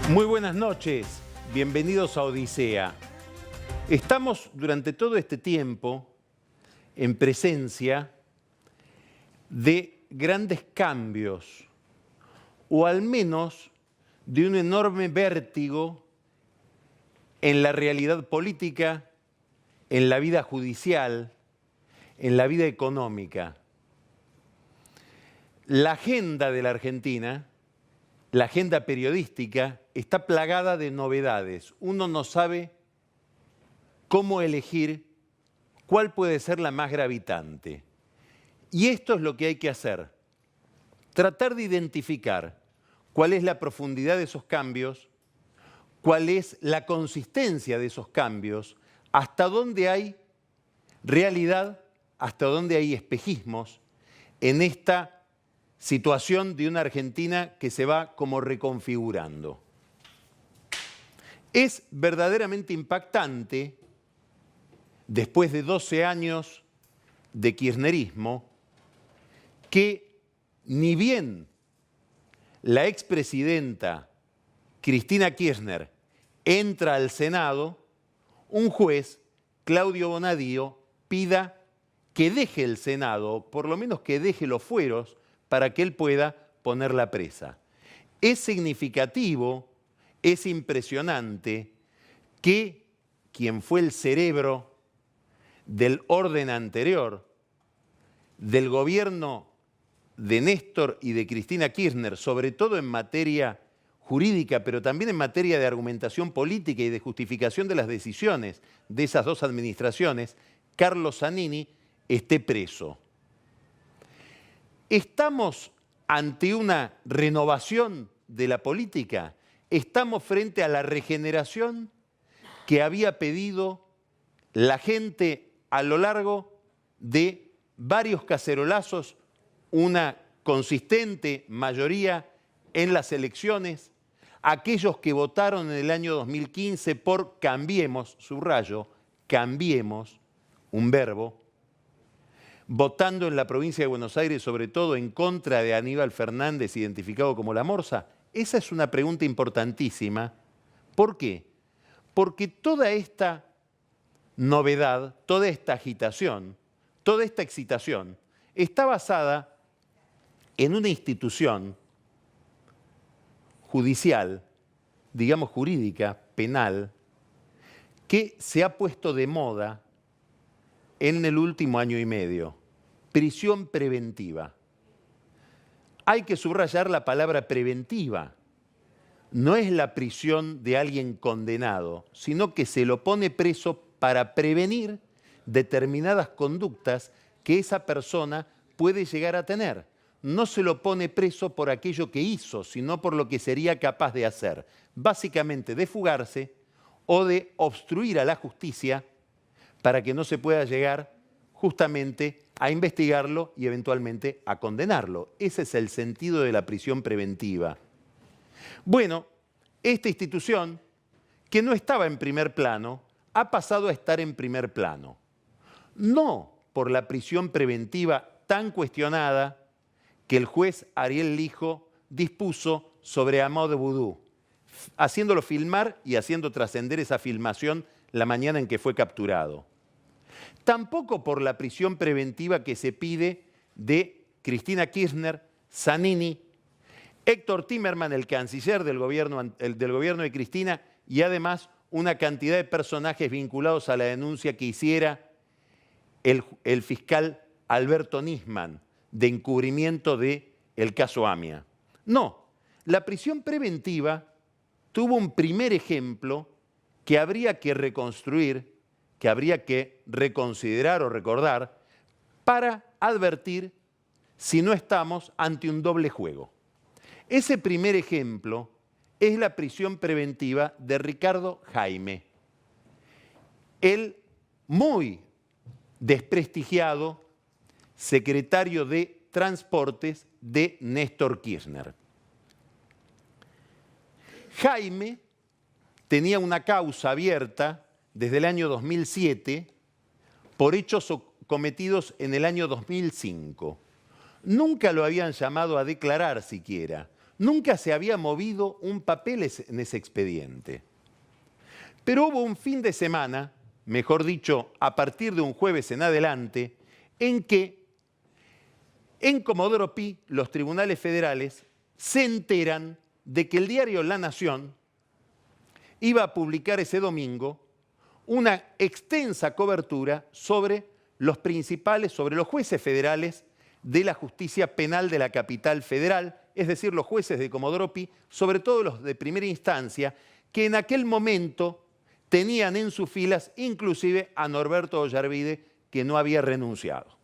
Muy buenas noches, bienvenidos a Odisea. Estamos durante todo este tiempo en presencia de grandes cambios, o al menos de un enorme vértigo en la realidad política, en la vida judicial, en la vida económica. La agenda de la Argentina, la agenda periodística, está plagada de novedades. Uno no sabe cómo elegir cuál puede ser la más gravitante. Y esto es lo que hay que hacer. Tratar de identificar cuál es la profundidad de esos cambios, cuál es la consistencia de esos cambios, hasta dónde hay realidad, hasta dónde hay espejismos en esta situación de una Argentina que se va como reconfigurando. Es verdaderamente impactante, después de 12 años de kirchnerismo, que ni bien la expresidenta Cristina Kirchner entra al Senado, un juez, Claudio Bonadío, pida que deje el Senado, por lo menos que deje los fueros, para que él pueda ponerla presa. Es significativo, es impresionante que quien fue el cerebro del orden anterior, del gobierno de Néstor y de Cristina Kirchner, sobre todo en materia jurídica, pero también en materia de argumentación política y de justificación de las decisiones de esas dos administraciones, Carlos Zanini, esté preso. ¿Estamos ante una renovación de la política? ¿Estamos frente a la regeneración que había pedido la gente a lo largo de varios cacerolazos, una consistente mayoría en las elecciones? Aquellos que votaron en el año 2015 por Cambiemos, subrayo, Cambiemos, un verbo, votando en la provincia de Buenos Aires, sobre todo en contra de Aníbal Fernández, identificado como la Morsa? Esa es una pregunta importantísima. ¿Por qué? Porque toda esta novedad, toda esta agitación, toda esta excitación, está basada en una institución judicial, digamos jurídica, penal, que se ha puesto de moda en el último año y medio: prisión preventiva. Hay que subrayar la palabra preventiva. No es la prisión de alguien condenado, sino que se lo pone preso para prevenir determinadas conductas que esa persona puede llegar a tener. No se lo pone preso por aquello que hizo, sino por lo que sería capaz de hacer. Básicamente de fugarse o de obstruir a la justicia para que no se pueda llegar justamente a investigarlo y eventualmente a condenarlo. Ese es el sentido de la prisión preventiva. Bueno, esta institución, que no estaba en primer plano, ha pasado a estar en primer plano. No por la prisión preventiva tan cuestionada que el juez Ariel Lijo dispuso sobre Amadou Boudou, haciéndolo filmar y haciendo trascender esa filmación la mañana en que fue capturado. Tampoco por la prisión preventiva que se pide de Cristina Kirchner, Zanini, Héctor Timerman, el canciller del gobierno de Cristina, y además una cantidad de personajes vinculados a la denuncia que hiciera el fiscal Alberto Nisman de encubrimiento del caso AMIA. No, la prisión preventiva tuvo un primer ejemplo que habría que reconstruir, que habría que reconsiderar o recordar para advertir si no estamos ante un doble juego. Ese primer ejemplo es la prisión preventiva de Ricardo Jaime, el muy desprestigiado secretario de Transportes de Néstor Kirchner. Jaime tenía una causa abierta desde el año 2007 por hechos cometidos en el año 2005. Nunca lo habían llamado a declarar siquiera. Nunca se había movido un papel en ese expediente. Pero hubo un fin de semana, mejor dicho, a partir de un jueves en adelante, en que en Comodoro Pi los tribunales federales se enteran de que el diario La Nación iba a publicar ese domingo una extensa cobertura sobre los jueces federales de la justicia penal de la capital federal, es decir, los jueces de Comodoro Pi, sobre todo los de primera instancia, que en aquel momento tenían en sus filas inclusive a Norberto Ollarvide, que no había renunciado.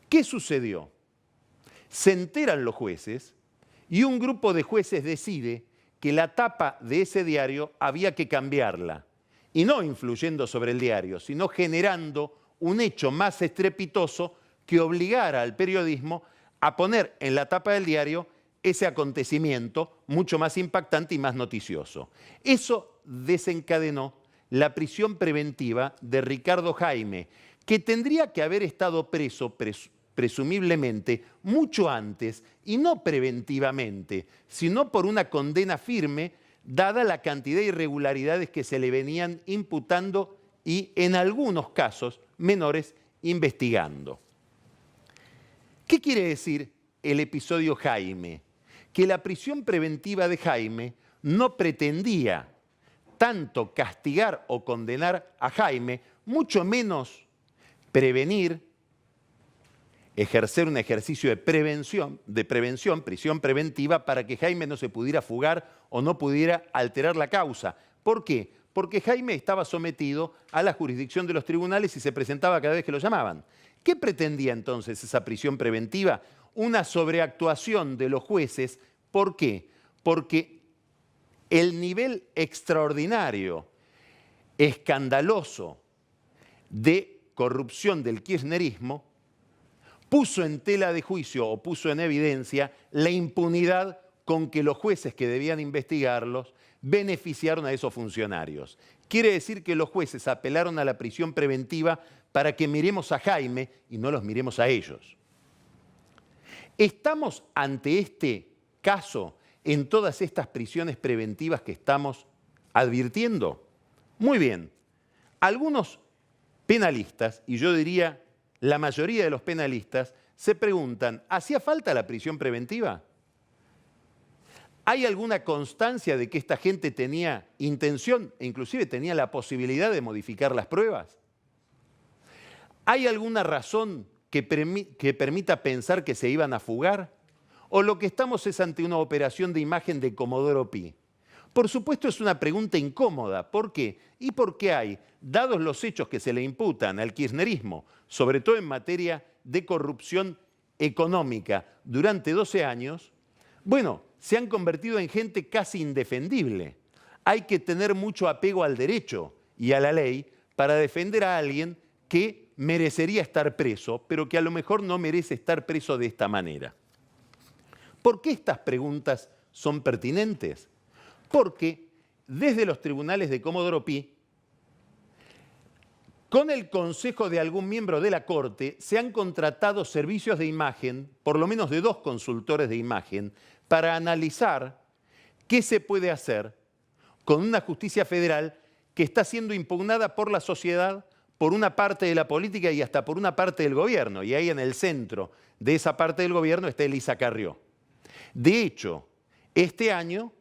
¿Qué sucedió? Se enteran los jueces y un grupo de jueces decide que la tapa de ese diario había que cambiarla, y no influyendo sobre el diario, sino generando un hecho más estrepitoso que obligara al periodismo a poner en la tapa del diario ese acontecimiento mucho más impactante y más noticioso. Eso desencadenó la prisión preventiva de Ricardo Jaime, que tendría que haber estado preso presumiblemente mucho antes, y no preventivamente, sino por una condena firme, dada la cantidad de irregularidades que se le venían imputando y, en algunos casos menores, investigando. ¿Qué quiere decir el episodio Jaime? Que la prisión preventiva de Jaime no pretendía tanto castigar o condenar a Jaime, mucho menos prevenir, ejercer un ejercicio de prevención, prisión preventiva, para que Jaime no se pudiera fugar o no pudiera alterar la causa. ¿Por qué? Porque Jaime estaba sometido a la jurisdicción de los tribunales y se presentaba cada vez que lo llamaban. ¿Qué pretendía entonces esa prisión preventiva? Una sobreactuación de los jueces. ¿Por qué? Porque el nivel extraordinario, escandaloso de corrupción del kirchnerismo puso en tela de juicio o puso en evidencia la impunidad con que los jueces que debían investigarlos beneficiaron a esos funcionarios. Quiere decir que los jueces apelaron a la prisión preventiva para que miremos a Jaime y no los miremos a ellos. ¿Estamos ante este caso en todas estas prisiones preventivas que estamos advirtiendo? Muy bien. Algunos penalistas, y yo diría la mayoría de los penalistas, se preguntan, ¿hacía falta la prisión preventiva? ¿Hay alguna constancia de que esta gente tenía intención e inclusive tenía la posibilidad de modificar las pruebas? ¿Hay alguna razón que permita pensar que se iban a fugar? ¿O lo que estamos es ante una operación de imagen de Comodoro Pi? Por supuesto, es una pregunta incómoda. ¿Por qué? Y porque hay, dados los hechos que se le imputan al kirchnerismo, sobre todo en materia de corrupción económica durante 12 años, bueno, se han convertido en gente casi indefendible. Hay que tener mucho apego al derecho y a la ley para defender a alguien que merecería estar preso, pero que a lo mejor no merece estar preso de esta manera. ¿Por qué estas preguntas son pertinentes? Porque desde los tribunales de Comodoro Pi, con el consejo de algún miembro de la Corte, se han contratado servicios de imagen, por lo menos de 2 consultores de imagen, para analizar qué se puede hacer con una justicia federal que está siendo impugnada por la sociedad, por una parte de la política y hasta por una parte del gobierno. Y ahí en el centro de esa parte del gobierno está Elisa Carrió. De hecho, este año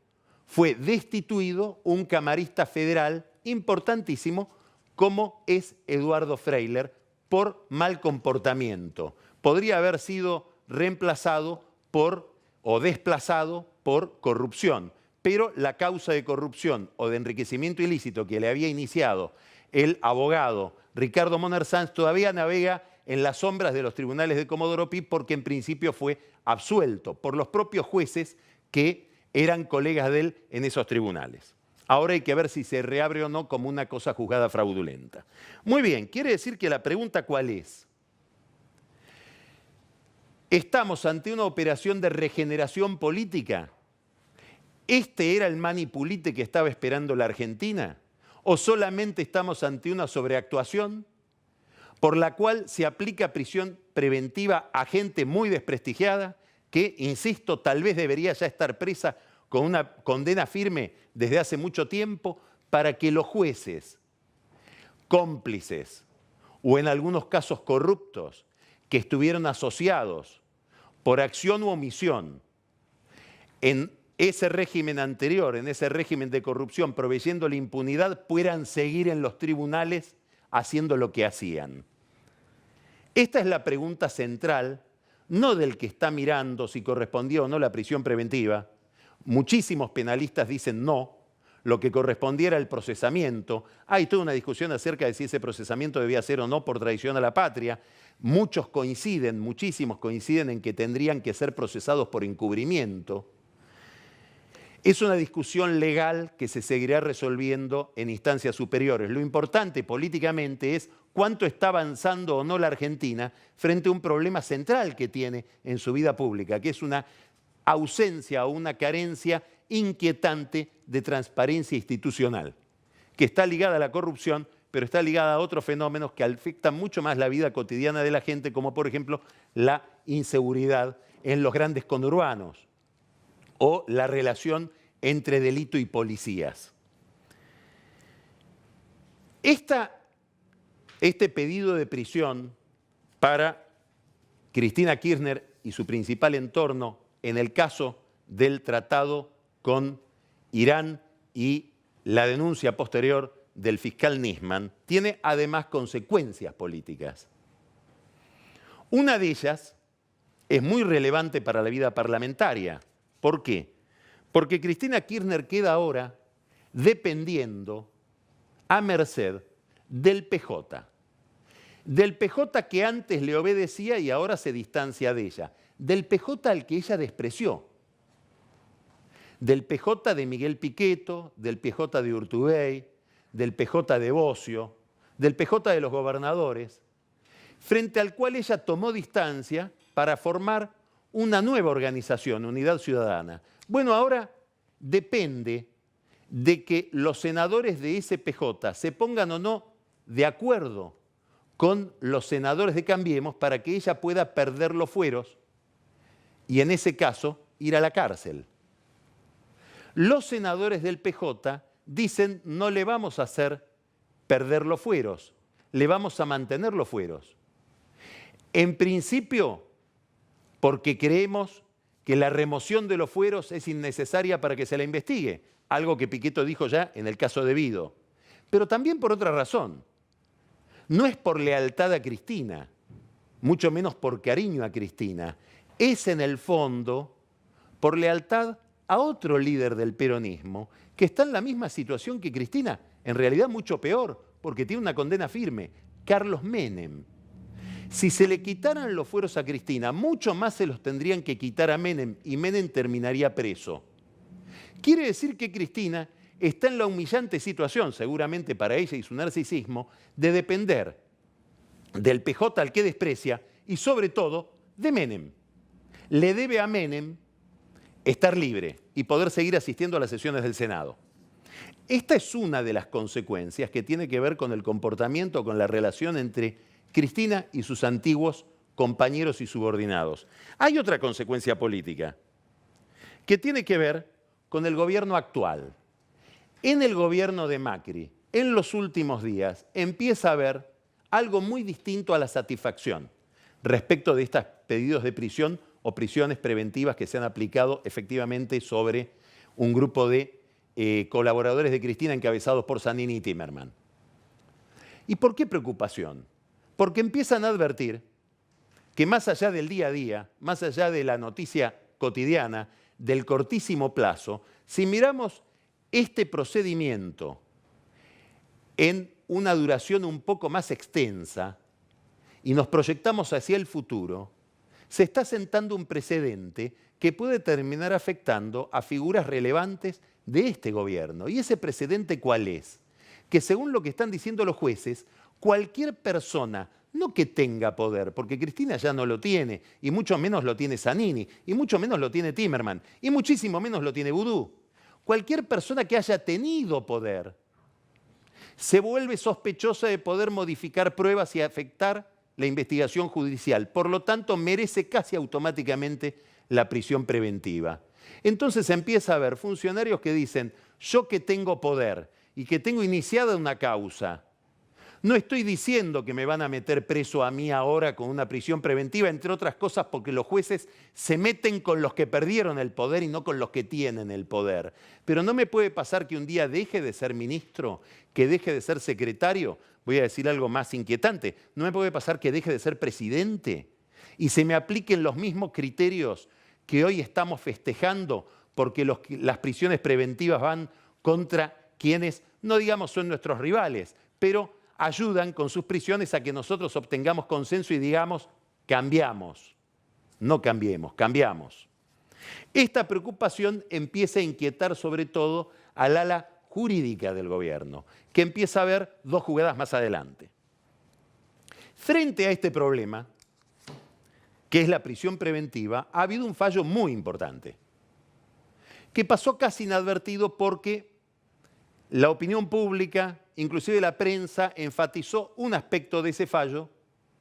fue destituido un camarista federal importantísimo como es Eduardo Freiler por mal comportamiento. Podría haber sido reemplazado o desplazado por corrupción, pero la causa de corrupción o de enriquecimiento ilícito que le había iniciado el abogado Ricardo Moner Sanz todavía navega en las sombras de los tribunales de Comodoro Pi, porque en principio fue absuelto por los propios jueces que eran colegas de él en esos tribunales. Ahora hay que ver si se reabre o no como una cosa juzgada fraudulenta. Muy bien, quiere decir que la pregunta ¿cuál es? ¿Estamos ante una operación de regeneración política? ¿Este era el manipulite que estaba esperando la Argentina? ¿O solamente estamos ante una sobreactuación por la cual se aplica prisión preventiva a gente muy desprestigiada, que, insisto, tal vez debería ya estar presa con una condena firme desde hace mucho tiempo, para que los jueces cómplices o en algunos casos corruptos que estuvieron asociados por acción u omisión en ese régimen anterior, en ese régimen de corrupción, proveyendo la impunidad, puedan seguir en los tribunales haciendo lo que hacían. Esta es la pregunta central, no del que está mirando si correspondía o no la prisión preventiva. Muchísimos penalistas dicen no, lo que correspondía era el procesamiento. Hay toda una discusión acerca de si ese procesamiento debía ser o no por traición a la patria. Muchos coinciden, muchísimos coinciden en que tendrían que ser procesados por encubrimiento. Es una discusión legal que se seguirá resolviendo en instancias superiores. Lo importante políticamente es cuánto está avanzando o no la Argentina frente a un problema central que tiene en su vida pública, que es una ausencia o una carencia inquietante de transparencia institucional, que está ligada a la corrupción, pero está ligada a otros fenómenos que afectan mucho más la vida cotidiana de la gente, como por ejemplo la inseguridad en los grandes conurbanos o la relación entre delito y policías. Este pedido de prisión para Cristina Kirchner y su principal entorno en el caso del tratado con Irán y la denuncia posterior del fiscal Nisman, tiene además consecuencias políticas. Una de ellas es muy relevante para la vida parlamentaria. ¿Por qué? Porque Cristina Kirchner queda ahora dependiendo a merced del PJ. Del PJ que antes le obedecía y ahora se distancia de ella. Del PJ al que ella despreció. Del PJ de Miguel Pichetto, del PJ de Urtubey, del PJ de Bocio, del PJ de los gobernadores, frente al cual ella tomó distancia para formar una nueva organización, Unidad Ciudadana. Bueno, ahora depende de que los senadores de ese PJ se pongan o no de acuerdo con los senadores de Cambiemos para que ella pueda perder los fueros y en ese caso ir a la cárcel. Los senadores del PJ dicen no le vamos a hacer perder los fueros, le vamos a mantener los fueros. En principio, porque creemos que la remoción de los fueros es innecesaria para que se la investigue, algo que Pichetto dijo ya en el caso de Vido. Pero también por otra razón. No es por lealtad a Cristina, mucho menos por cariño a Cristina. Es en el fondo por lealtad a otro líder del peronismo que está en la misma situación que Cristina, en realidad mucho peor, porque tiene una condena firme, Carlos Menem. Si se le quitaran los fueros a Cristina, mucho más se los tendrían que quitar a Menem y Menem terminaría preso. Quiere decir que Cristina está en la humillante situación, seguramente para ella y su narcisismo, de depender del PJ al que desprecia y sobre todo de Menem. Le debe a Menem estar libre y poder seguir asistiendo a las sesiones del Senado. Esta es una de las consecuencias que tiene que ver con el comportamiento, con la relación entre Cristina y sus antiguos compañeros y subordinados. Hay otra consecuencia política que tiene que ver con el gobierno actual. En el gobierno de Macri, en los últimos días, empieza a haber algo muy distinto a la satisfacción respecto de estos pedidos de prisión o prisiones preventivas que se han aplicado efectivamente sobre un grupo de colaboradores de Cristina encabezados por Zanini y Timerman. ¿Y por qué preocupación? Porque empiezan a advertir que más allá del día a día, más allá de la noticia cotidiana, del cortísimo plazo, si miramos este procedimiento en una duración un poco más extensa y nos proyectamos hacia el futuro, se está sentando un precedente que puede terminar afectando a figuras relevantes de este gobierno. ¿Y ese precedente cuál es? Que según lo que están diciendo los jueces, cualquier persona, no que tenga poder, porque Cristina ya no lo tiene, y mucho menos lo tiene Zanini, y mucho menos lo tiene Timerman, y muchísimo menos lo tiene Vudú. Cualquier persona que haya tenido poder se vuelve sospechosa de poder modificar pruebas y afectar la investigación judicial, por lo tanto merece casi automáticamente la prisión preventiva. Entonces empieza a haber funcionarios que dicen, yo que tengo poder y que tengo iniciada una causa, no estoy diciendo que me van a meter preso a mí ahora con una prisión preventiva, entre otras cosas porque los jueces se meten con los que perdieron el poder y no con los que tienen el poder. Pero no me puede pasar que un día deje de ser ministro, que deje de ser secretario. Voy a decir algo más inquietante. No me puede pasar que deje de ser presidente y se me apliquen los mismos criterios que hoy estamos festejando porque las prisiones preventivas van contra quienes, no digamos son nuestros rivales, pero ayudan con sus prisiones a que nosotros obtengamos consenso y digamos, cambiamos. No cambiemos, cambiamos. Esta preocupación empieza a inquietar sobre todo al ala jurídica del gobierno, que empieza a ver dos jugadas más adelante. Frente a este problema, que es la prisión preventiva, ha habido un fallo muy importante, que pasó casi inadvertido porque la opinión pública, inclusive la prensa, enfatizó un aspecto de ese fallo.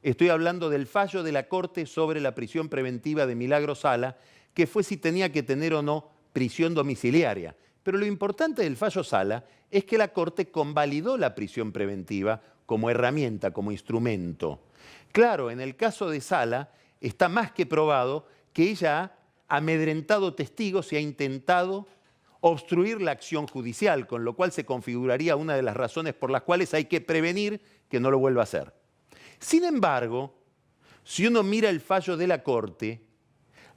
Estoy hablando del fallo de la Corte sobre la prisión preventiva de Milagro Sala, que fue si tenía que tener o no prisión domiciliaria. Pero lo importante del fallo Sala es que la Corte convalidó la prisión preventiva como herramienta, como instrumento. Claro, en el caso de Sala está más que probado que ella ha amedrentado testigos y ha intentado obstruir la acción judicial, con lo cual se configuraría una de las razones por las cuales hay que prevenir que no lo vuelva a hacer. Sin embargo, si uno mira el fallo de la Corte,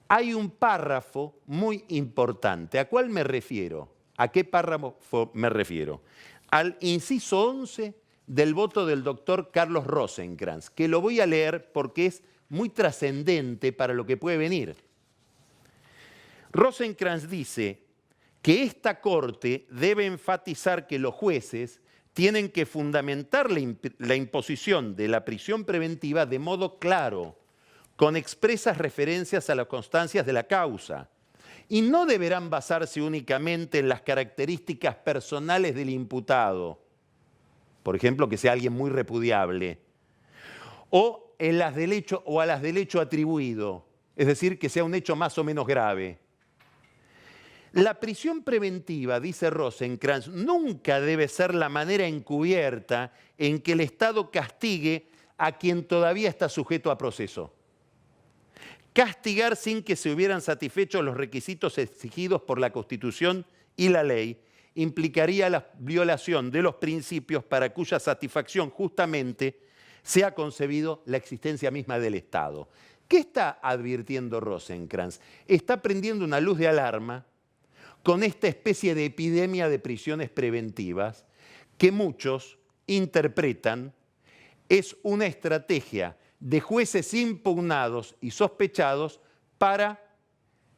hay un párrafo muy importante. ¿A cuál me refiero? ¿A qué párrafo me refiero? Al inciso 11 del voto del doctor Carlos Rosenkrantz, que lo voy a leer porque es muy trascendente para lo que puede venir. Rosenkrantz dice que esta Corte debe enfatizar que los jueces tienen que fundamentar la imposición de la prisión preventiva de modo claro, con expresas referencias a las constancias de la causa, y no deberán basarse únicamente en las características personales del imputado, por ejemplo, que sea alguien muy repudiable, o en las del hecho, o a las del hecho atribuido, es decir, que sea un hecho más o menos grave. La prisión preventiva, dice Rosenkrantz, nunca debe ser la manera encubierta en que el Estado castigue a quien todavía está sujeto a proceso. Castigar sin que se hubieran satisfecho los requisitos exigidos por la Constitución y la ley implicaría la violación de los principios para cuya satisfacción justamente se ha concebido la existencia misma del Estado. ¿Qué está advirtiendo Rosenkrantz? Está prendiendo una luz de alarma con esta especie de epidemia de prisiones preventivas que muchos interpretan es una estrategia de jueces impugnados y sospechados para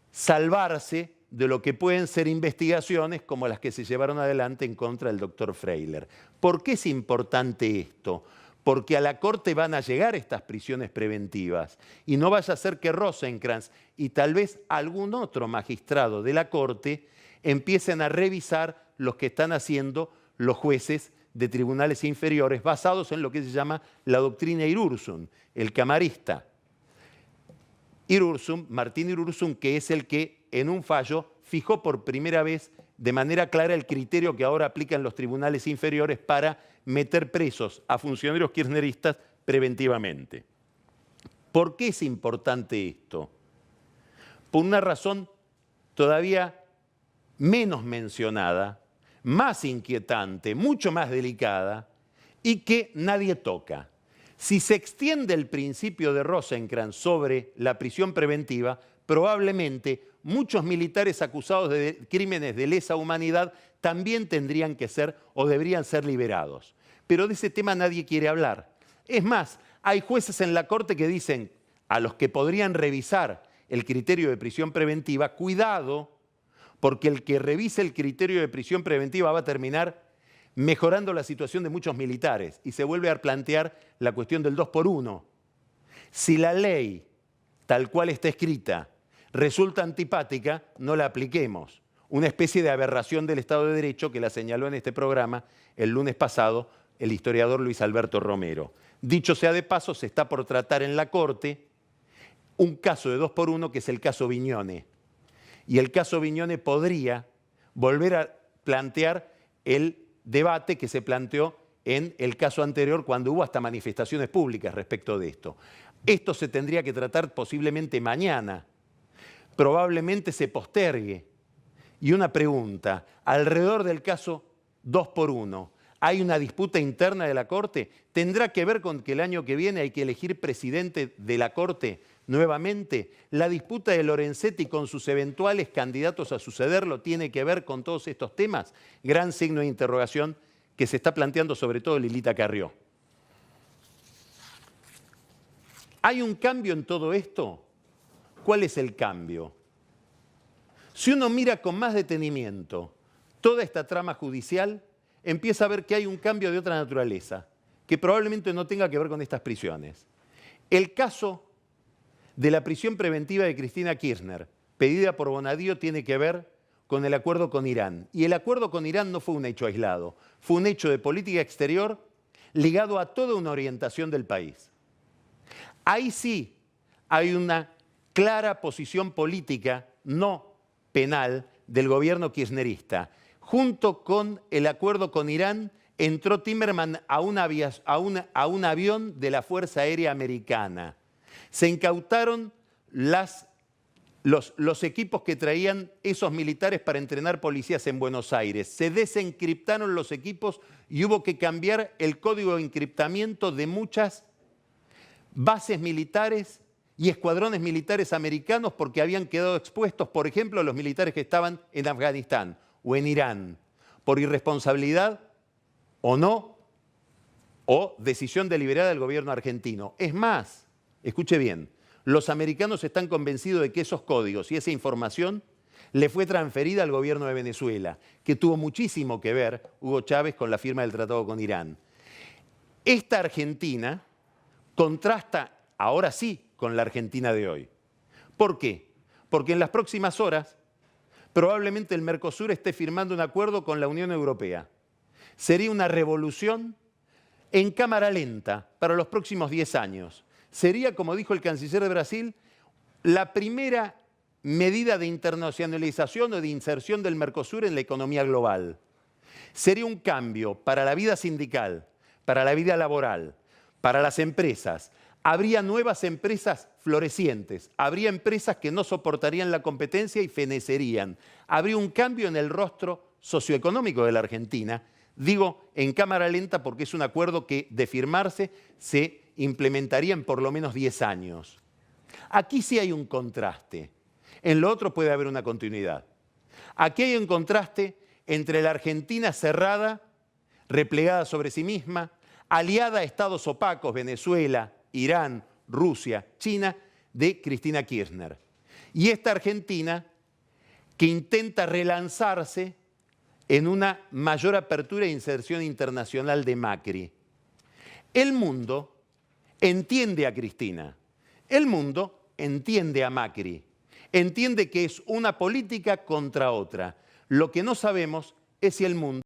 salvarse de lo que pueden ser investigaciones como las que se llevaron adelante en contra del doctor Freiler. ¿Por qué es importante esto? Porque a la Corte van a llegar estas prisiones preventivas y no vaya a ser que Rosenkrantz y tal vez algún otro magistrado de la Corte empiecen a revisar lo que están haciendo los jueces de tribunales inferiores basados en lo que se llama la doctrina Irursum, el camarista. Martín Irursum, que es el que en un fallo fijó por primera vez de manera clara el criterio que ahora aplican los tribunales inferiores para meter presos a funcionarios kirchneristas preventivamente. ¿Por qué es importante esto? Por una razón todavía menos mencionada, más inquietante, mucho más delicada y que nadie toca. Si se extiende el principio de Rosenkrantz sobre la prisión preventiva, probablemente muchos militares acusados de crímenes de lesa humanidad también tendrían que ser o deberían ser liberados. Pero de ese tema nadie quiere hablar. Es más, hay jueces en la Corte que dicen a los que podrían revisar el criterio de prisión preventiva, cuidado, porque el que revise el criterio de prisión preventiva va a terminar mejorando la situación de muchos militares y se vuelve a plantear la cuestión del 2 por 1. Si la ley, tal cual está escrita, resulta antipática, no la apliquemos. Una especie de aberración del Estado de Derecho que la señaló en este programa el lunes pasado el historiador Luis Alberto Romero. Dicho sea de paso, se está por tratar en la Corte un caso de 2 por 1, que es el caso Viñone. Y el caso Viñone podría volver a plantear el debate que se planteó en el caso anterior, cuando hubo hasta manifestaciones públicas respecto de esto. Esto se tendría que tratar posiblemente mañana. Probablemente se postergue. Y una pregunta, alrededor del caso 2 por 1, ¿hay una disputa interna de la Corte? ¿Tendrá que ver con que el año que viene hay que elegir presidente de la Corte nuevamente? ¿La disputa de Lorenzetti con sus eventuales candidatos a sucederlo tiene que ver con todos estos temas? Gran signo de interrogación que se está planteando sobre todo Lilita Carrió. ¿Hay un cambio en todo esto? ¿Cuál es el cambio? Si uno mira con más detenimiento toda esta trama judicial, empieza a ver que hay un cambio de otra naturaleza, que probablemente no tenga que ver con estas prisiones. El caso de la prisión preventiva de Cristina Kirchner, pedida por Bonadío, tiene que ver con el acuerdo con Irán. Y el acuerdo con Irán no fue un hecho aislado, fue un hecho de política exterior ligado a toda una orientación del país. Ahí sí hay una clara posición política, no penal, del gobierno kirchnerista. Junto con el acuerdo con Irán, entró Timerman a un avión de la Fuerza Aérea Americana. Se incautaron los equipos que traían esos militares para entrenar policías en Buenos Aires. Se desencriptaron los equipos y hubo que cambiar el código de encriptamiento de muchas bases militares y escuadrones militares americanos, porque habían quedado expuestos, por ejemplo, los militares que estaban en Afganistán o en Irán, por irresponsabilidad o no, o decisión deliberada del gobierno argentino. Es más, escuche bien, los americanos están convencidos de que esos códigos y esa información le fue transferida al gobierno de Venezuela, que tuvo muchísimo que ver, Hugo Chávez, con la firma del tratado con Irán. Esta Argentina contrasta, ahora sí, con la Argentina de hoy. ¿Por qué? Porque en las próximas horas probablemente el Mercosur esté firmando un acuerdo con la Unión Europea. Sería una revolución en cámara lenta para los próximos 10 años. Sería, como dijo el canciller de Brasil, la primera medida de internacionalización o de inserción del Mercosur en la economía global. Sería un cambio para la vida sindical, para la vida laboral, para las empresas. Habría nuevas empresas florecientes, habría empresas que no soportarían la competencia y fenecerían. Habría un cambio en el rostro socioeconómico de la Argentina. Digo en cámara lenta porque es un acuerdo que, de firmarse, se implementaría en por lo menos 10 años. Aquí sí hay un contraste. En lo otro puede haber una continuidad. Aquí hay un contraste entre la Argentina cerrada, replegada sobre sí misma, aliada a estados opacos, Venezuela, Irán, Rusia, China, de Cristina Kirchner. Y esta Argentina que intenta relanzarse en una mayor apertura e inserción internacional de Macri. El mundo entiende a Cristina, el mundo entiende a Macri, entiende que es una política contra otra. Lo que no sabemos es si el mundo